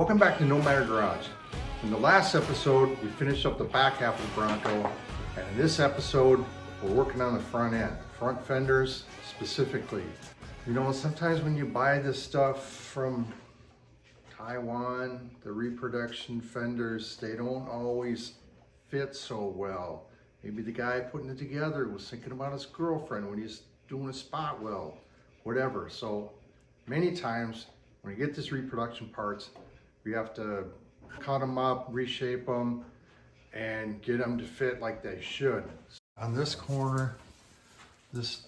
Welcome back to Nomadergarage. In the last episode, we finished up the back half of the Bronco, and in this episode, we're working on the front end, front fenders specifically. You know, sometimes when you buy this stuff from Taiwan, the reproduction fenders, they don't always fit so well. Maybe the guy putting it together was thinking about his girlfriend when he's doing a spot weld, whatever. So many times when you get these reproduction parts, we have to cut them up, reshape them, and get them to fit like they should. On this corner, this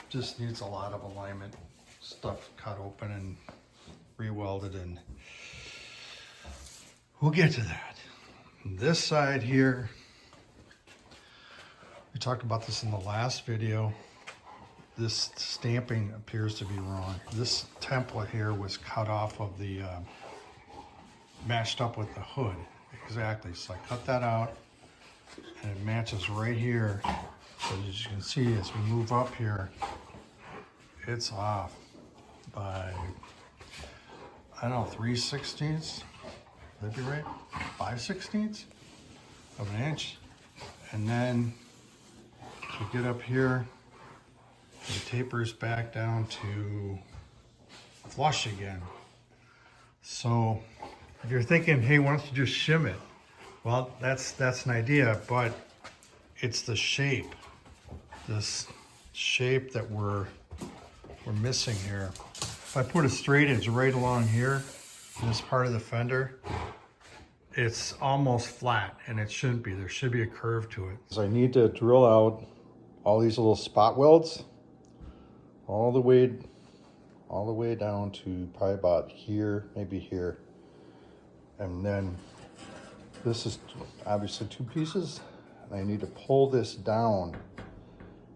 just needs a lot of alignment. Stuff cut open and re-welded, and we'll get to that. This side here, we talked about this in the last video. This stamping appears to be wrong. This template here was cut off of the, matched up with the hood. Exactly, so I cut that out and it matches right here. So as you can see, as we move up here, it's off by, I don't know, 3/16, would that be right? 5/16 of an inch. And then we get up here, it tapers back down to flush again. So if you're thinking, hey, why don't you just shim it? Well, that's an idea, but it's the shape, this shape that we're missing here. If I put a straight edge right along here, in this part of the fender, it's almost flat, and it shouldn't be. There should be a curve to it. So I need to drill out all these little spot welds all the way down to probably about here, maybe here. And then this is obviously 2 pieces, and I need to pull this down,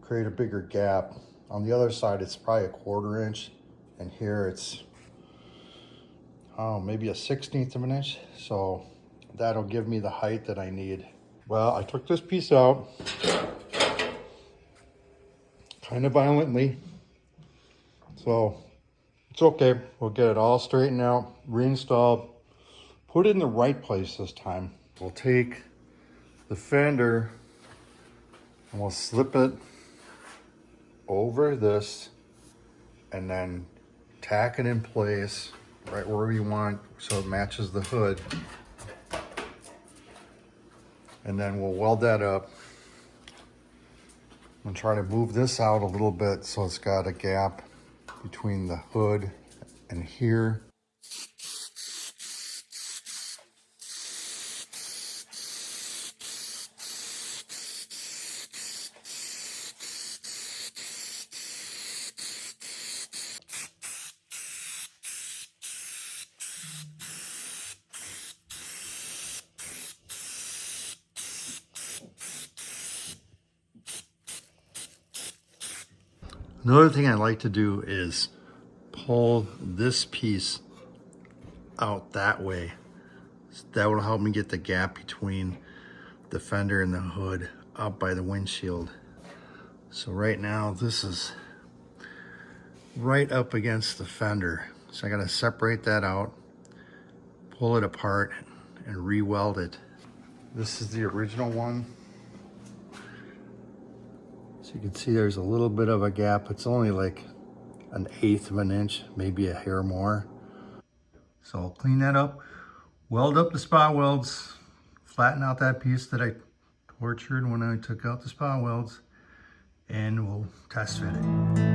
create a bigger gap. On the other side, it's probably a 1/4 inch, and here it's, oh, maybe a 1/16 of an inch. So that'll give me the height that I need. Well, I took this piece out kind of violently, so it's okay. We'll get it all straightened out, reinstalled, put it in the right place this time. We'll take the fender and we'll slip it over this and then tack it in place right where we want so it matches the hood. And then we'll weld that up. I'm gonna try to move this out a little bit so it's got a gap between the hood and here. Another thing I like to do is pull this piece out that way. That will help me get the gap between the fender and the hood up by the windshield. So right now this is right up against the fender. So I gotta separate that out, pull it apart, and re-weld it. This is the original one. So you can see there's a little bit of a gap. It's only like 1/8 of an inch, maybe a hair more. So I'll clean that up, weld up the spot welds, flatten out that piece that I tortured when I took out the spot welds, and we'll test fit it.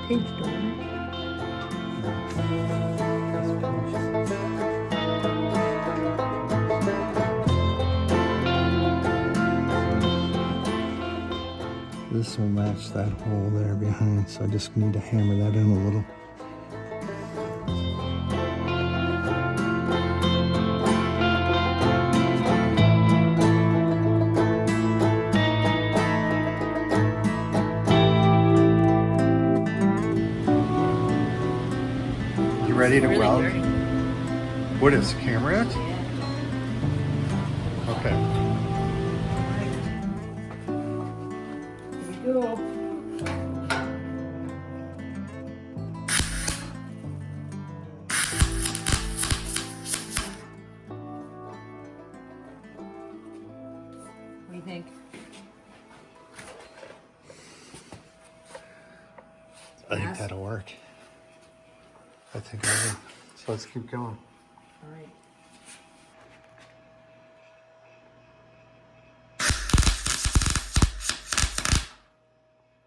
pinch, don't it? This will match that hole there behind, so I just need to hammer that in a little. You ready to Really weld? dirty. What is the camera at? Okay. Here we go. What do you think? I think that'll work. I think I will. So let's keep going. All right.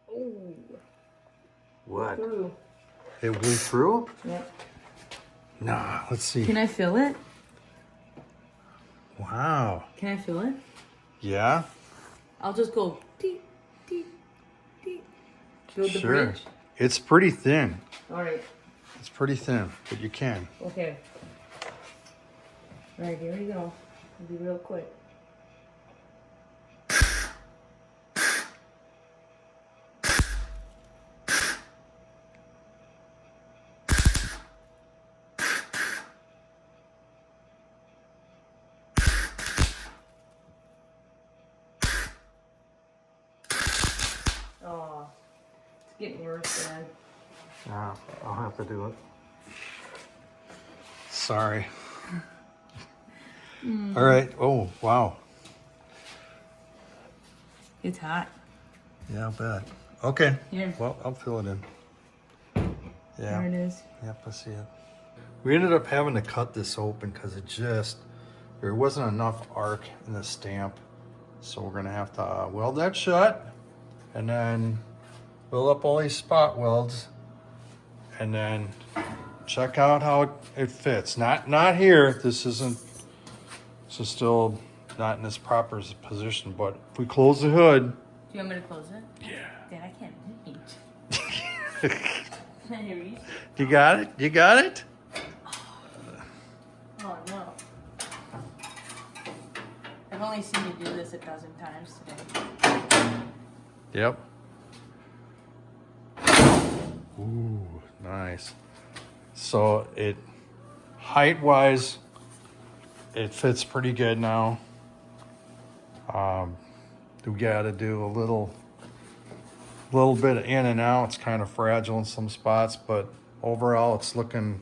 Oh. What? Through. It went through? Yep. Nah, let's see. Can I feel it? Wow. Can I feel it? Yeah? I'll just go deep, deep, deep. Build the Sure. bridge. It's pretty thin. All right. It's pretty thin, but you can. Okay. All right, here we go. It'll be real quick. Oh, it's getting worse, man. Yeah, I'll have to do it. Sorry. All right. Oh, wow. It's hot. Yeah, I'll bet. Okay. Here. Well, I'll fill it in. There it Yeah. is. Yep, I see it. We ended up having to cut this open because there wasn't enough arc in the stamp. So we're going to have to weld that shut and then fill up all these spot welds and then check out how it fits. Not here. This is still not in its proper position, but if we close the hood. Do you want me to close it? Yeah. Dad, I can't reach. Can I reach? You got it? You got it? Oh, no. I've only seen you do this 1,000 times today. Yep. Ooh, nice. So height-wise, it fits pretty good now. We got to do a little bit of in and out. It's kind of fragile in some spots, but overall it's looking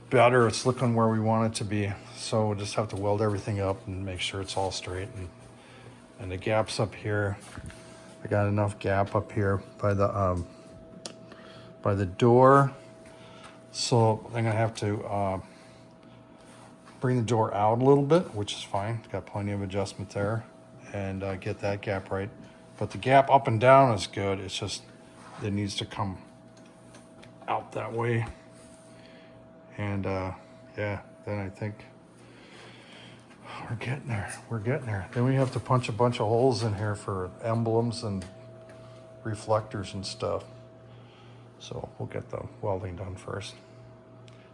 better. It's looking where we want it to be. So we'll just have to weld everything up and make sure it's all straight. And the gaps up here, I got enough gap up here by the door. So I'm gonna have to bring the door out a little bit, which is fine. Got plenty of adjustment there, and get that gap right. But the gap up and down is good. It's just it needs to come out that way. And yeah, then I think we're getting there. We're getting there. Then we have to punch a bunch of holes in here for emblems and reflectors and stuff. So we'll get the welding done first.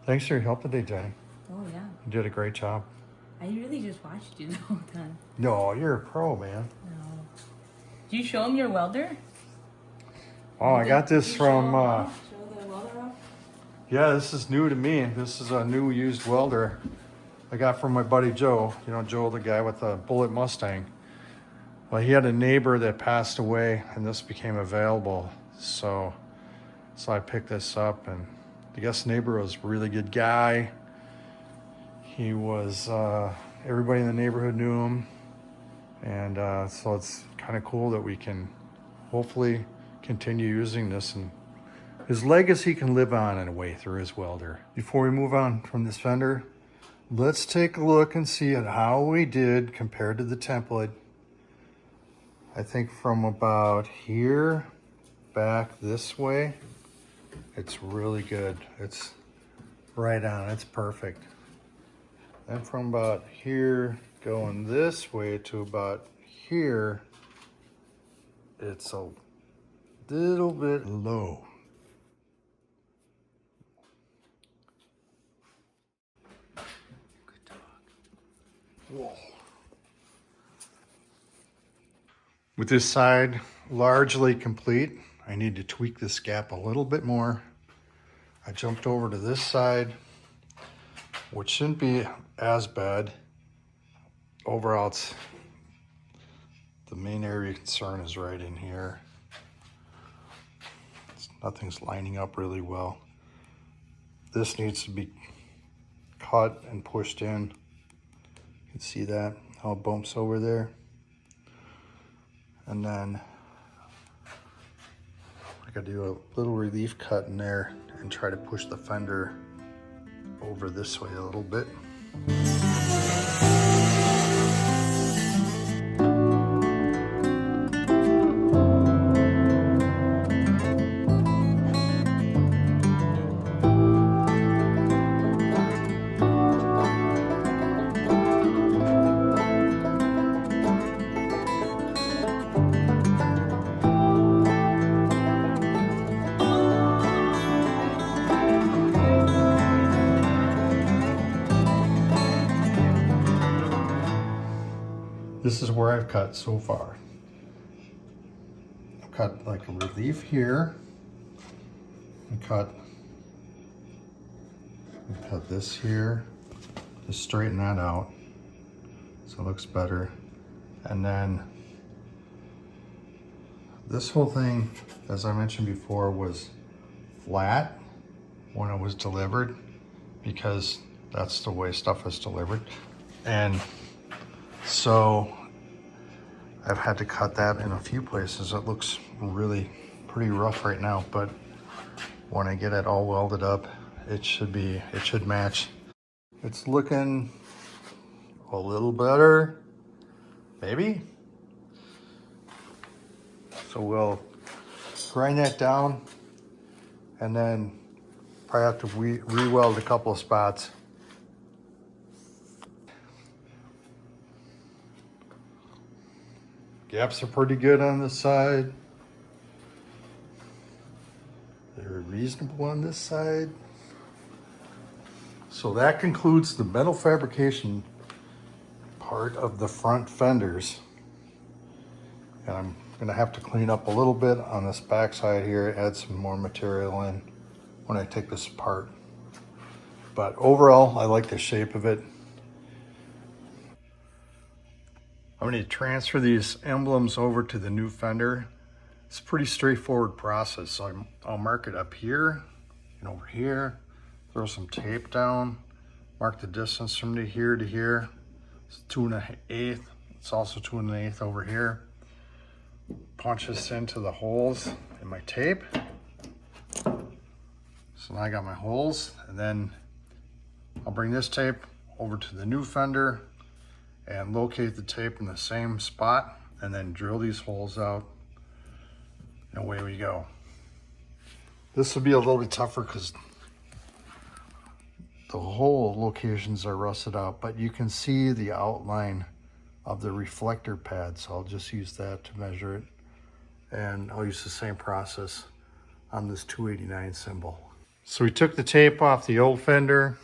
Thanks for your help today, Jenny. Oh, yeah. You did a great job. I really just watched you the whole time. No, you're a pro, man. No. Do you show him your welder? Oh, I got this from, Show the welder off? yeah, this is new to me. This is a new used welder I got from my buddy Joe. You know, Joe, the guy with the Bullet Mustang. Well, he had a neighbor that passed away and this became available. So I picked this up, and I guess the neighbor was a really good guy. He was, everybody in the neighborhood knew him. And so it's kind of cool that we can hopefully continue using this, and his legacy can live on in a way through his welder. Before we move on from this Fender, let's take a look and see at how we did compared to the template. I think from about here back this way, It's really good. It's right on, it's perfect. And from about here going this way to about here, it's a little bit low. Good dog. Whoa. With this side largely complete, I need to tweak this gap a little bit more. I jumped over to this side, which shouldn't be as bad. Overall, it's, the main area of concern is right in here. Nothing's lining up really well. This needs to be cut and pushed in. You can see that, how it bumps over there. And then I gotta do a little relief cut in there and try to push the fender over this way a little bit. This is where I've cut so far. I've cut like a relief here, and cut this here, just straighten that out so it looks better. And then this whole thing, as I mentioned before, was flat when it was delivered because that's the way stuff is delivered. And so I've had to cut that in a few places. It looks really pretty rough right now, but when I get it all welded up, it should match. It's looking a little better, maybe. So we'll grind that down and then probably have to re-weld a couple of spots. Gaps are pretty good on this side. They're reasonable on this side. So that concludes the metal fabrication part of the front fenders. And I'm gonna have to clean up a little bit on this back side here, add some more material in when I take this apart. But overall, I like the shape of it. I'm going to transfer these emblems over to the new fender. It's a pretty straightforward process. So I'll mark it up here and over here, throw some tape down, mark the distance from here to here. It's 2 1/8. It's also 2 1/8 over here. Punch this into the holes in my tape. So now I got my holes, and then I'll bring this tape over to the new fender and locate the tape in the same spot, and then drill these holes out, and away we go. This will be a little bit tougher because the hole locations are rusted out, but you can see the outline of the reflector pad, so I'll just use that to measure it, and I'll use the same process on this 289 symbol. So we took the tape off the old fender,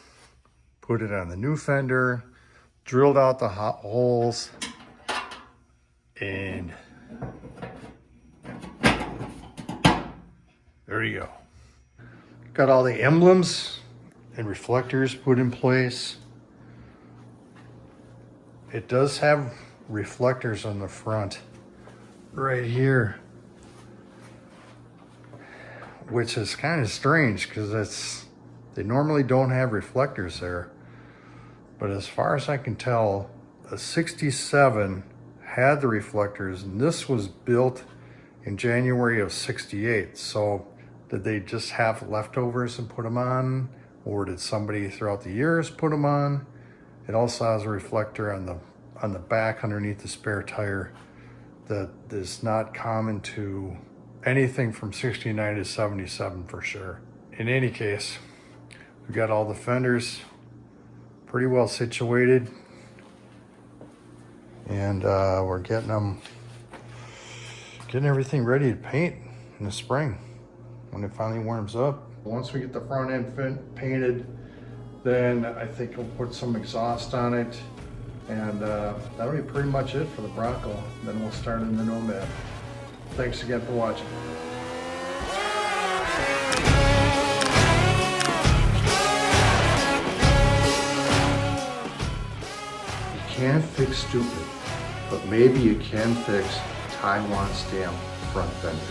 put it on the new fender, drilled out the hot holes, and there you go. Got all the emblems and reflectors put in place. It does have reflectors on the front right here, which is kind of strange because they normally don't have reflectors there. But as far as I can tell, a 67 had the reflectors, and this was built in January of 68. So did they just have leftovers and put them on? Or did somebody throughout the years put them on? It also has a reflector on the back underneath the spare tire that is not common to anything from 69 to 77 for sure. In any case, we got all the fenders pretty well situated, and we're getting everything ready to paint in the spring when it finally warms up. Once we get the front end painted, then I think we'll put some exhaust on it, and that'll be pretty much it for the Bronco. Then we'll start in the Nomad. Thanks again for watching. You can't fix stupid, but maybe you can fix Taiwan stamp front fenders.